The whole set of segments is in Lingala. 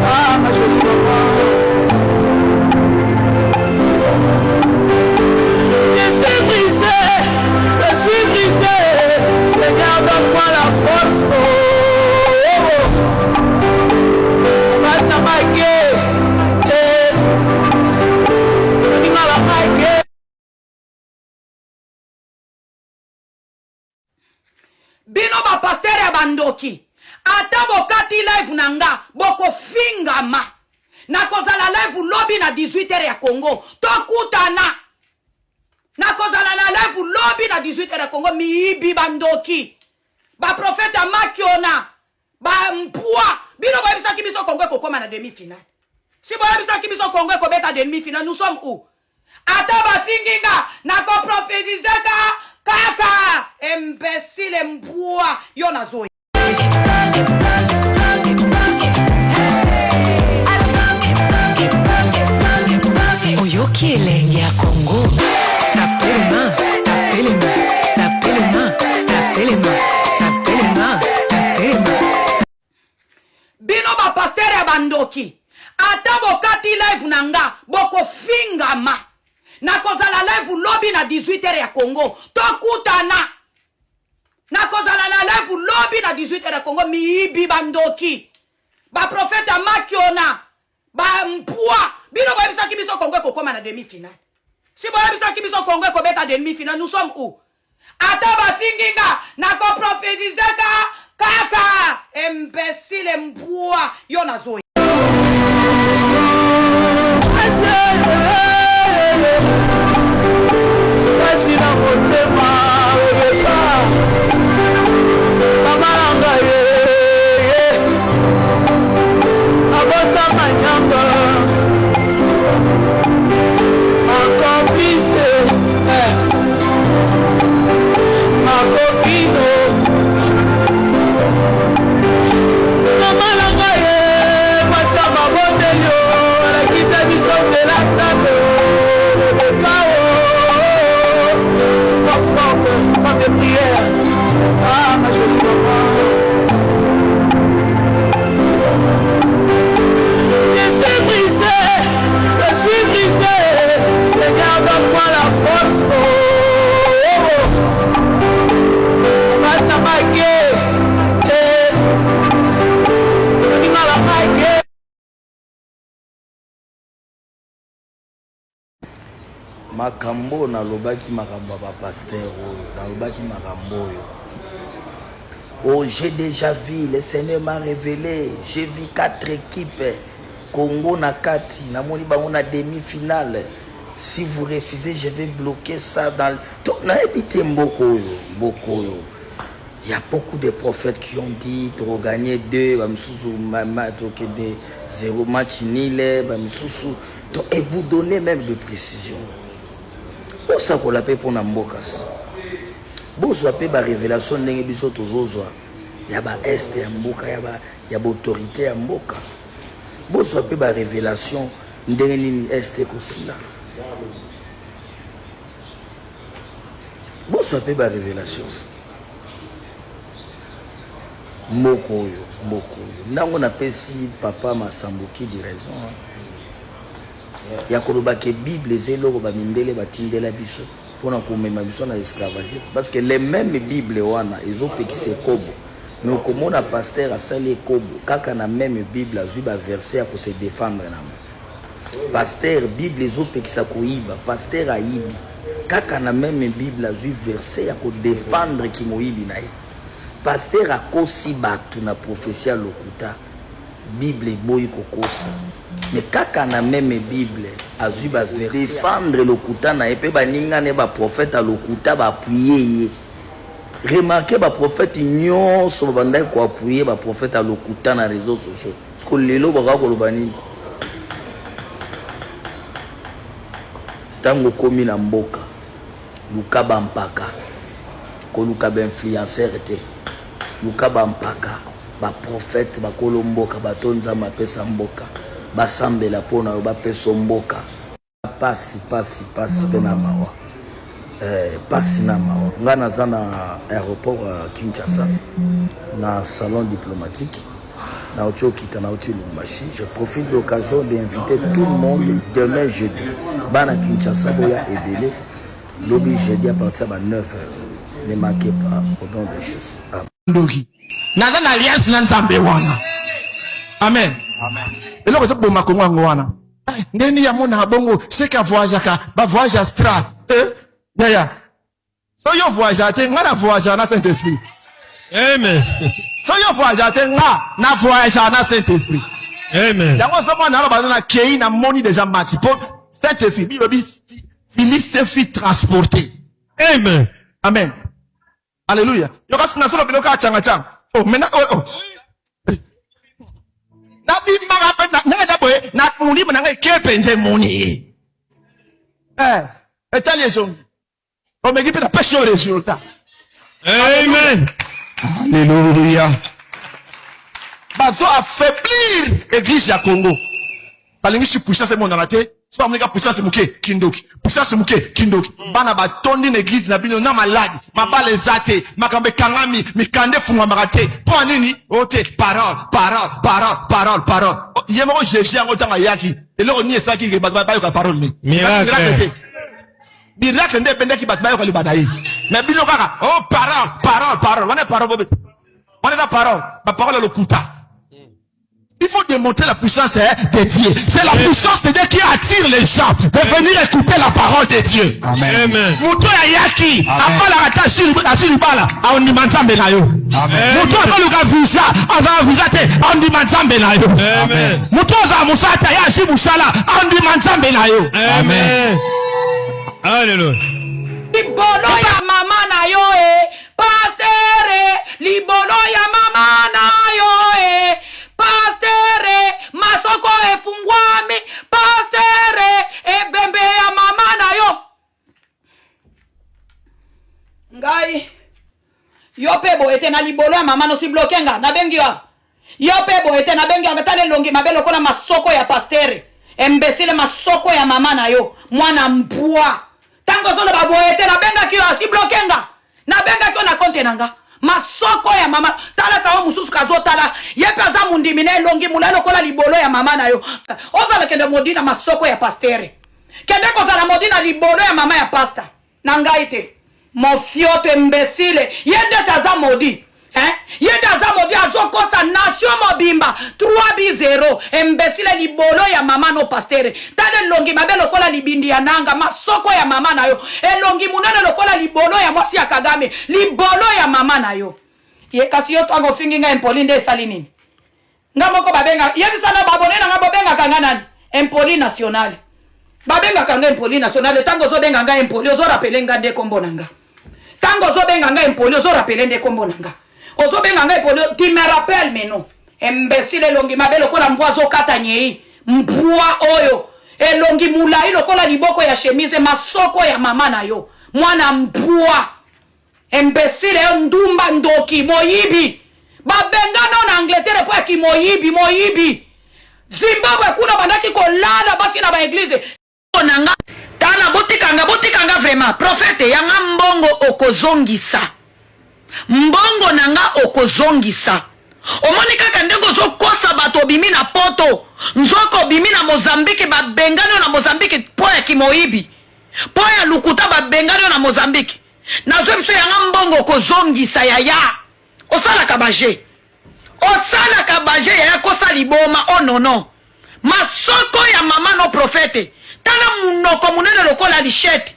Ah, ma jolie maman. Je suis brisé, Seigneur, donne-moi la force. Bino ba pasteur ya bandoki ata bokati live nanga boko fingama na kozala live lobby na 18h ya Congo tokutana na kozala na live lobby na 18h ya Congo miibi bandoki ba prophète makiona ba mpua bino ba bisa kibiso Congo kokoma na demi-finale si ba bisa kibiso Congo ko beta demi-finale nous sommes où ata ba finginga na ko prophétiseka kaka imbécile mpua yo nazoya oyoki elenge ya Congo tapelema bino ba pasteur ya bandoki ata bokati live nanga boko fingama na kozala live lobby na 18h ya Congo tokutana na kozala na live lobby na 18h ya Congo miibi bandoki ba prophète makiona ba mpua bino ba bisa kibiso Congo kokoma na demi-finale si ba bisa kibiso Congo ko beta demi-finale nous sommes où ata ba finginga na ko prophétiseka kaka imbécile mpua yo nazoya makambo na lobaki makambo ba pasteur oyo na lobaki makambo oyo oh j'ai déjà vu le Seigneur m'a révélé j'ai vu 4 équipes Congo na kati na moni bango na demi-finale si vous refusez je vais bloquer ça dans na ebité mboko oyo il y a beaucoup de prophètes qui ont dit de regagner 2 ba misusu toke de 0 match nul ba misusu et vous donnez même de précision. Bosa ko la paix pour Nambokas. Bosa paix ba révélation ndenge biso tozozwa. Ya ba est ya mboka ya ba autorité ya mboka. Bosa paix ba révélation ndenge nini est ko sila. Bosa paix ba révélation. Mboko yo. Nango na pesi papa Masambuki di raison. Ya koloba ke Bible zelo ba mindele batindela biso pona komema biso na esclavagisme parce que les mêmes Bible wana ezopekise kobo mais komona pasteur asali kobo kaka na même Bible azui ba verset ya ko se défendre na pasteur Bible ezopekisa koiba pasteur aibi kaka na même Bible azui verset ya ko défendre ki moibi na ye pasteur akosi batu na prophétie lokuta Bible boyi kokosa mais kaka na même Bible azui ba défendre lokuta na epe baninga ne ba prophète lokuta ba appuyer remarquez ba prophète nyonso bandai ko appuyer ba prophète lokuta na réseaux sociaux parce que lelo baka ko lobani tango komi na mboka luka ba mpaka ko luka ba influenceur te luka ba mpaka ba prophète ba kolomboka batonza mapesa mboka basambela pona ba peso mboka pasi pena mawa pasi na mawa ngana zana aéroport Kinshasa na salon diplomatique Naoti Okita, Naoti Lumbashi. Je profite de l'occasion d'inviter tout le monde demain jeudi. Bana Kinshasa, Boya Ebele. Lobby jeudi à partir de 9h. Ne manquez pas au nom de Jésus. Amen. Logi. Nazan alliance Nanzambe wana. Amen. Amen. Et là, vous avez dit wana. Ndeni ya mona bongo, c'est qu'à voyager ba voyage astral. Yaya. So yo voyage te ngana voyage na Saint-Esprit. Amen. So yo voyage te na voyage na Saint-Esprit. Amen. Yango so mona ba na kei na moni déjà mati pour Saint-Esprit. Philippe s'est fait transporter. Amen. Amen. Alléluia. Yo ka sina solo biloka changa changa. Oh, maintenant oh. Na bi maga na na boy na muni na kepe nje muni. Etaliation. On me dit la pêche au résultat. Amen. Alléluia. Bazo affaiblir l'église ya Congo. Balingi si puissance mon dans la tête. Soit amika puissance muke kindoki. Puissance muke kindoki. Bana ba tondi l'église na bino na malade. Mabale zate, makambe kangami, mikande funga marate. Pour nini? Ote parole. Yemo Jésus en otanga yaki. Et là on y est ça qui ba yo parole ni. Miracle. Miracle nde pende ki batba yo ka libadayi. Mais bino kaka, oh parole. On est parole. On est la parole. Ma parole est le kuta. Il faut démontrer la puissance de Dieu. C'est la puissance de Dieu qui attire les gens de venir écouter la parole de Dieu. Amen. Muto ya yaki, apala atashi bala, aondi manzambe na yo. Muto akaluka visa, aza visa te, aondi manzambe na yo. Amen. Muto aza musata ya shi musala, aondi manzambe na yo. Amen. Alléluia. Libolo ya mama na yo pastere, libolo ya mama na yo pastere, masoko efungwami, pastere, ebembe ya mama na yo. Ngai, yo pebo ete na libolo ya mama no si blokenga, na bengi wa. Yo pebo ete na bengi wa tale longi mabelo kona masoko ya pastere. Embesile masoko ya mama na yo, mwana mpua. Tango zolo babo ete na benga kiyo si blokenga. Na benga kiyo na konte nanga. Masoko ya mama tala kawo mususu kazo tala yepe aza mundimine longi mulalo kola libolo ya mama na yo oza lekende modina masoko ya pastere kende kotala modina libolo ya mama ya pasta na ngai te mofioto imbécile yende taza modi yende aza modi azokosa nation mobimba 3-0 imbécile libolo ya mama no pastere tale longi mabe lokola libindi ya nanga masoko ya mama na yo elongi munene lokola libolo ya mwasi ya Kagame libolo ya mama na yo ye kasi yo twango fingi nga impoli nde esali nini nga moko babenga yebisana babone na nga babenga kanga nani impoli national babenga kanga impoli national tango zo benga nga impoli ozo rappeler nga nde kombo nanga tango zo benga nga impoli ozo rappeler nde kombo nanga ozo benga nga impoli tu me rappelle mais non imbécile longi mabelo kola mbwa zo kata nyei mbwa oyo elongi mulai lokola liboko ya chemise masoko ya mama na yo mwana mbwa imbécile ndumba ndoki moyibi babengana na Angleterre po ki moyibi Zimbabwe kuna bandaki kolala basi na ba église onanga tana botikanga vraiment prophète yanga mbongo okozongisa mbongo nanga okozongisa omoni kaka ndeko zo kosa bato bimi na poto nzoko bimi na Mozambique babengano na Mozambique po ya kimoyibi po ya lukuta babengano na Mozambique na zo biso yanga mbongo kozongisa yaya osala kabaje yaya kosa liboma oh non masoko ya mama no prophète tana munoko munene lokola lichette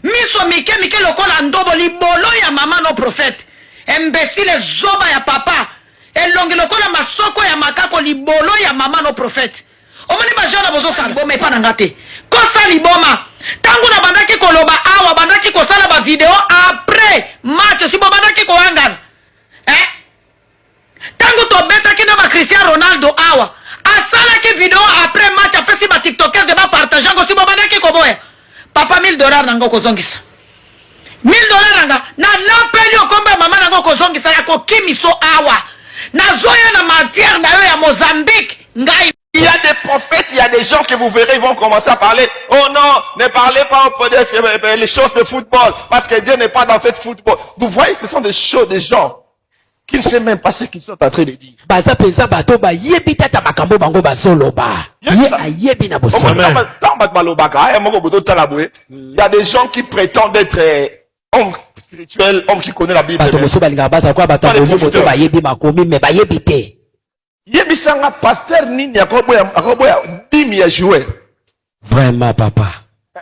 miso mike lokola ndobo libolo ya mama no prophète imbécile zoba ya papa elongi lokola masoko ya makako libolo ya mama no prophète omoni bajana bozo sala liboma epa nanga te kosa liboma tangu na bandaki koloba awa bandaki kosala ba video après match si bandaki koangana tangu to betaki na ba Cristiano Ronaldo awa asalaki video après match apesi ba tiktokers de ba partager ngo si bandaki koboya papa $1000 nango kozongisa $1000 nanga na lapeli okomba mama nango kozongisa ya kokimiso awa na zoya na matière na yo ya Mozambique ngai. Il y a des prophètes, il y a des gens que vous verrez, ils vont commencer à parler. Oh non, ne parlez pas les choses de football, parce que Dieu n'est pas dans cette football. Vous voyez, ce sont des choses, des gens qui ne sait même pas ce qu'ils sont en train de dire. baza penza bato bayebi tata makambo bango bazoloba ye ayebi na bosono. Il y a des gens qui prétendent être hommes spirituels, hommes qui connaissent la Bible. bato mosusu balingaka baza kwa bato boli moto bayebi makomi me bayebi te. Yebisanga pasteur nini akoboya dimi ya jouer. Vraiment papa.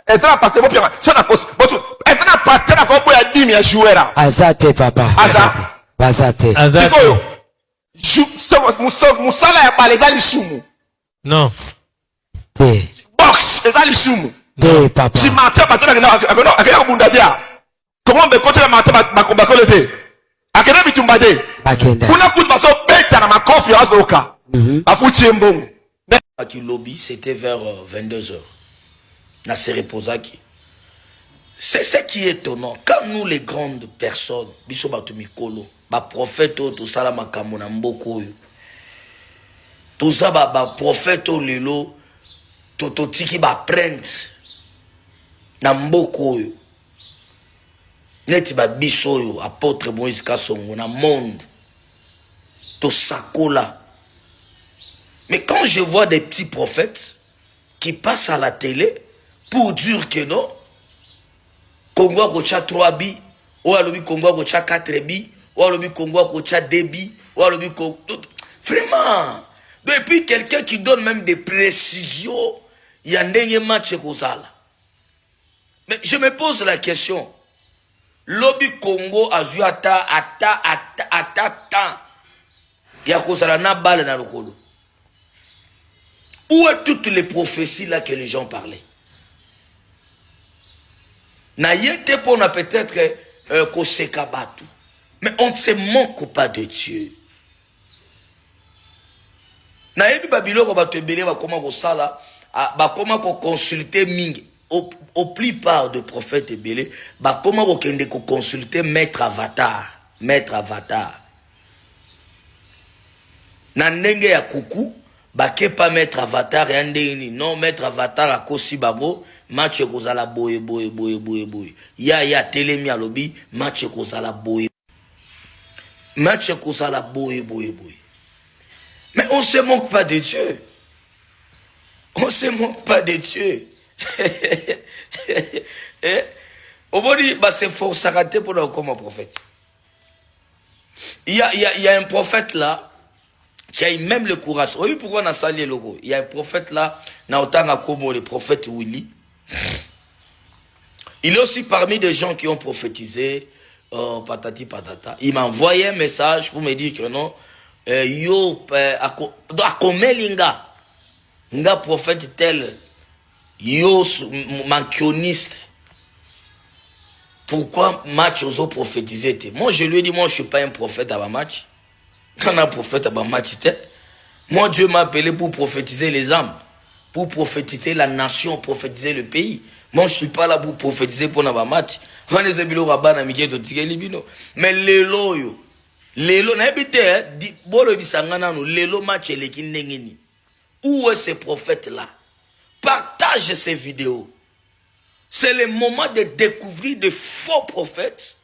Est-ce que pasteur bopianga sona kos boto est-ce que pasteur akoboya dimi ya jouer là. Azate papa. Azate. Azate. Musala ya balega lisumu. Non. Te. Box eza lisumu. Te papa. Si matin akena bundadia. Comment be côté la matin bakolo te. Akena bitumbade. Bakenda. Kuna kutu baso beta na ma confiance oka. Afuti mbongo. Qui lobby, c'était vers 22h. Na se reposaki. C'est ce qui est étonnant. Quand nous, les grandes personnes, biso batu mikolo, ba prophète tout ça la makambo na mboko yo. Tout ça ba prophète lelo tototiki ba print na mboko yo. Neti ba biso yo apôtre Moïse Kasongo na monde. To sakola. Mais quand je vois des petits prophètes qui passent à la télé pour dire que non, Congo a kocha 3 bi, ou alobi Congo a kocha 4 bi, ou alobi Congo a kocha 2 bi, ou alobi Congo... Vraiment, depuis quelqu'un qui donne même des précisions, il y a un dernier match kozala. Mais je me pose la question, lobi Congo a joué à ta, il y a kozala na balle na lokolo. Où est toutes les prophéties là que les gens parlaient? Naïete pour on a peut-être Kosekabatu. Mais on ne se moque pas de Dieu. Naïbi Babylone va te béler, va comment sala, va comment consulter Ming. Au plupart de prophètes belés, va comment consulter Maître Avatar. Maître Avatar. Nandenge ya kuku. Bake pas mettre avatar yandeni non mettre avatar à kosi bango match kozala boye ya telemi alobi match kozala boye mais on se moque pas de Dieu, on se moque pas de Dieu. Au body bah c'est fort s'arrêter pour comme prophète. Il y a un prophète là qui a même le courage. Oui, pourquoi on a sali le logo? Il y a un prophète là, Naotanga Komo, le prophète Willy. Il est aussi parmi des gens qui ont prophétisé, patati patata. Il m'a envoyé un message pour me dire que non, yo, akomelinga, nga prophète tel, yo, mankioniste. Pourquoi match aux autres prophétisé? Moi, je lui ai dit, moi, je suis pas un prophète à ma match. Quand un prophète a moi Dieu m'a appelé pour prophétiser les âmes, pour prophétiser la nation, prophétiser le pays. Moi je suis pas là pour prophétiser pour na match. Mais lelo na ebite bolo bisangana no lelo match eleki ndengeni. Où est ce prophète là? Partage ces vidéos. C'est le moment de découvrir de faux prophètes,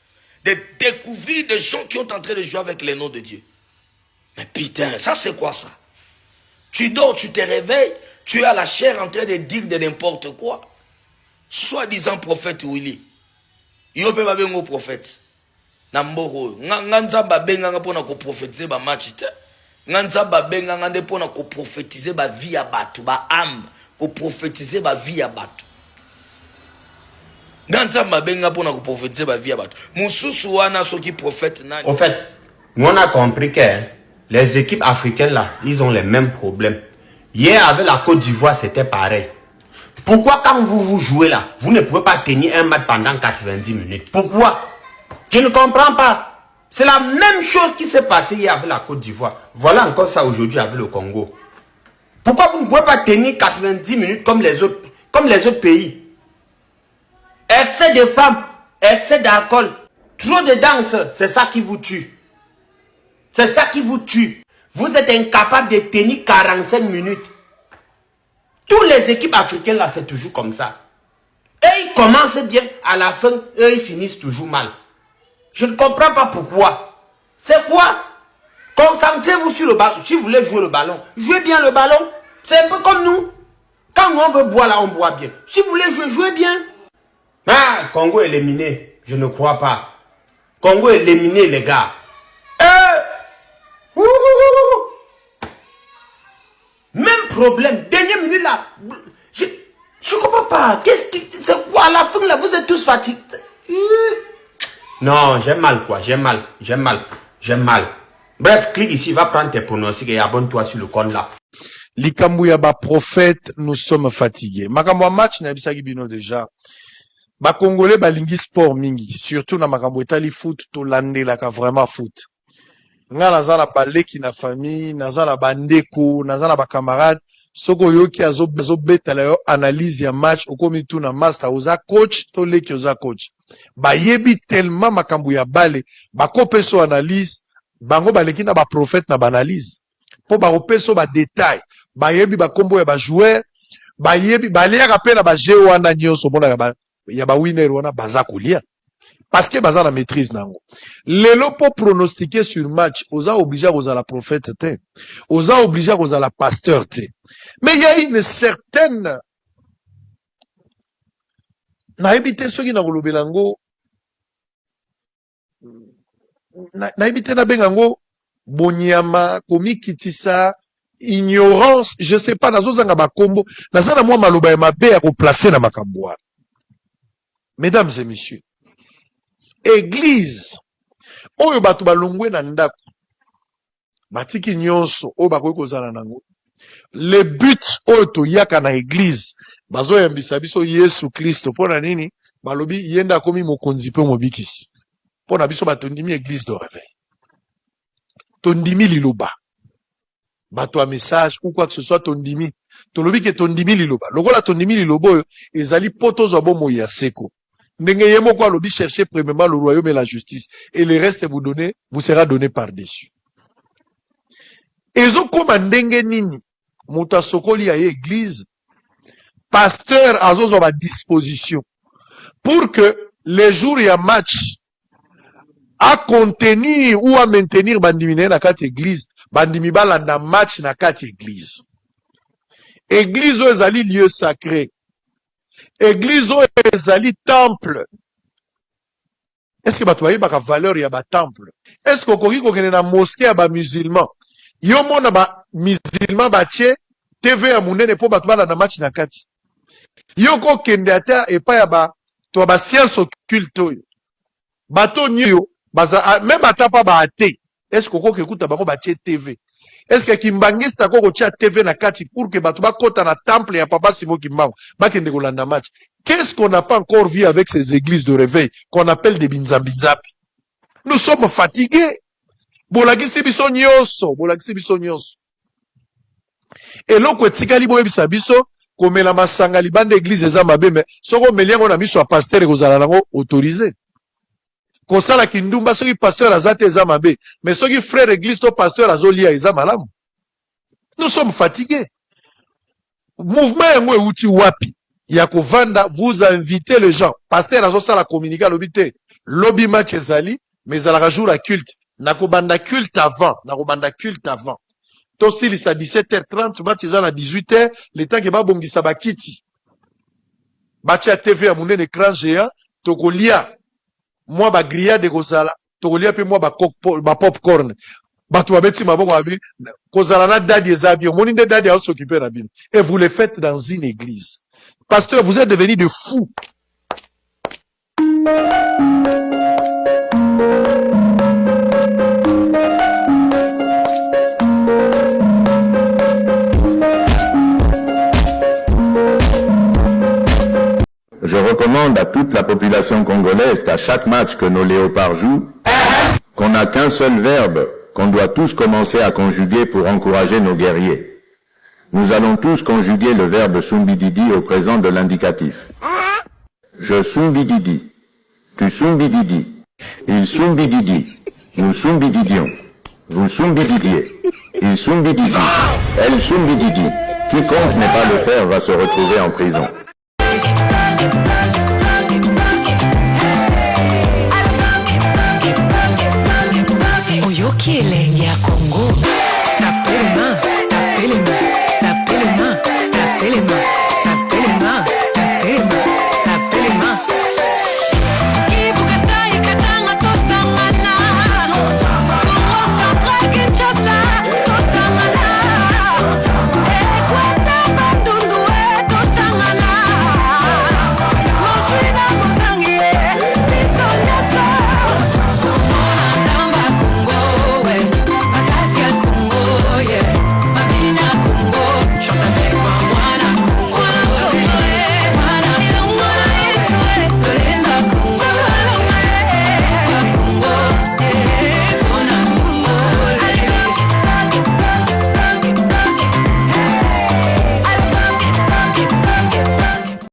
de découvrir des gens qui sont en train de jouer avec les noms de Dieu. Mais putain, ça c'est quoi ça? Tu dors, tu te réveilles, tu es à la chair en train de dire de n'importe quoi. Soi-disant prophète Willy. Yo pe babengo prophète. Namboro. Nganza babenga nga pona ko prophétiser ba match te. Nganza babenga nga nde pona ko prophétiser ba vie ya batu, ba âme, ko prophétiser ba vie ya batu. Nganza babenga pona ko prophétiser ba vie ya batu. Mususu wana soki prophète nani. En fait, nous on a compris que les équipes africaines là, ils ont les mêmes problèmes. Hier avec la Côte d'Ivoire, c'était pareil. Pourquoi quand vous jouez là, vous ne pouvez pas tenir un match pendant 90 minutes? Pourquoi? Je ne comprends pas. C'est la même chose qui s'est passée hier avec la Côte d'Ivoire. Voilà encore ça aujourd'hui avec le Congo. Pourquoi vous ne pouvez pas tenir 90 minutes comme les autres pays? Excès de femmes, excès d'alcool, trop de danse, c'est ça qui vous tue. C'est ça qui vous tue. Vous êtes incapable de tenir 45 minutes. Toutes les équipes africaines là, c'est toujours comme ça. Et ils commencent bien, à la fin, eux ils finissent toujours mal. Je ne comprends pas pourquoi. C'est quoi? Concentrez-vous sur le ballon. Si vous voulez jouer le ballon, jouez bien le ballon. C'est un peu comme nous. Quand on veut boire là, on boit bien. Si vous voulez jouer, jouez bien. Ah, Congo éliminé. Je ne crois pas. Congo éliminé, les gars. Même problème. Dernière minute là. Je comprends pas. Qu'est-ce qui... C'est quoi à la fin là? Vous êtes tous fatigués. Non, j'ai mal quoi. J'ai mal. Bref, clique ici, va prendre tes pronostics et abonne-toi sur le compte là. Likambu ya ba prophète, nous sommes fatigués. Makambo match na bisaki bino déjà. Ba Congolais balingi sport mingi, surtout na makambo etali foot to landelaka vraiment foot. Nga naza na baleki na famille, naza na bandeko, naza na ba camarade, soko yoki azobetala yo analyse ya match okomi tu na master oza coach to leki oza coach. Ba yebi tellement makambo ya bale, ba kopeso analyse, bango baleki na ba prophète na ba analyse. Po ba kopeso ba détail, ba yebi ba kombo ya ba joueur, ba yebi ba liaka pe na ba jeu wana nyonso mona ya ba winner wana baza kolia. Parce que baza la maîtrise nango. Lelo pour pronostiquer sur match, oza obligé à la prophète te. Oza obligé à la pasteur te. Mais il y a une certaine na ebité soki na kolobelango na ebité na bengango bonyama komikitisa ignorance, je sais pas nazo zanga ba kombo, nazana moi maloba ya mabe ya ko placer na makambo. Mesdames et messieurs, église oyo bato balongwe na ndako batiki nyonso oyo bakoki kozala nango, le but oyo toyaka na église bazoyambisa biso Yesu Kristo mpona nini balobi yenda akomi mokonzi mpe mobikisi mpona biso batondimi église de réveil, tondimi liloba bato a message ou quoi que ce soit tondimi tolobi ke tondimi liloba lokola tondimi liloba oyo ezali poto zwa bomoi ya seko. Ndenge yemo kwa lobi chercher premièrement le royaume et la justice et le reste vous sera donné par-dessus. Ezo koma ndenge nini muta sokoli ya église pasteur azozo ba disposition pour que les jours ya match à contenir ou à maintenir bandimi na kati église bandimi balanda match na kati église. Église oyo ezali lieu sacré. Église oyo ezali temple. Est-ce que bato bayebaka valeur ya ba temple? Est-ce que okoki kokende na mosquée ya ba musulman yo mona ba musulman batie TV ya munene po bato balanda match na kati? Yo kokende ata epa ya ba to ba science occulte oyo bato nyo baza même ata pa ba ate. Est-ce que okoki kuta bango batie TV? Est-ce que Kimbangista koko tia TV na kati pour que bato bakota na temple ya Papa Simo Kimbangu bakende kolanda match? Qu'est-ce qu'on n'a pas encore vu avec ces églises de réveil qu'on appelle des binzambinzapi? Nous sommes fatigués. Bolakisi biso nyonso. Et loko etikali boyebisa biso komela masanga libanda église eza mabe mais soko meliango na biso a pasteur ekozala nango autorisé. Kosala kindumba soki pasteur azate eza mabe mais soki frère église to pasteur azolia eza malamu. Nous sommes fatigués. Mouvement yango euti wapi ya kovanda, vous invitez les gens. Pasteur azosala communiquer lobité lobby match ezali mais ezalaka jour à culte nakobanda culte avant tosilisa 17h30 match ezala 18h le temps ke babongisa bakiti batia TV ya munene écran géant tokolia moi ba grillade kozala tokolia pe moi ba popcorn bato babeti maboko abi kozala na dadi ezabi omoni nde dadi a s'occuper na bino et vous le faites dans une église. Pasteur, vous êtes devenus de fous. Je recommande à toute la population congolaise qu'à chaque match que nos léopards jouent, qu'on n'a qu'un seul verbe qu'on doit tous commencer à conjuguer pour encourager nos guerriers. Nous allons tous conjuguer le verbe sumbididi au présent de l'indicatif. Je sumbididi, tu sumbididi, il sumbididi, nous sumbididions, vous sumbididiez, il sumbididi, elle sumbididi. Quiconque n'est pas le faire va se retrouver en prison. Oyoki elenge ya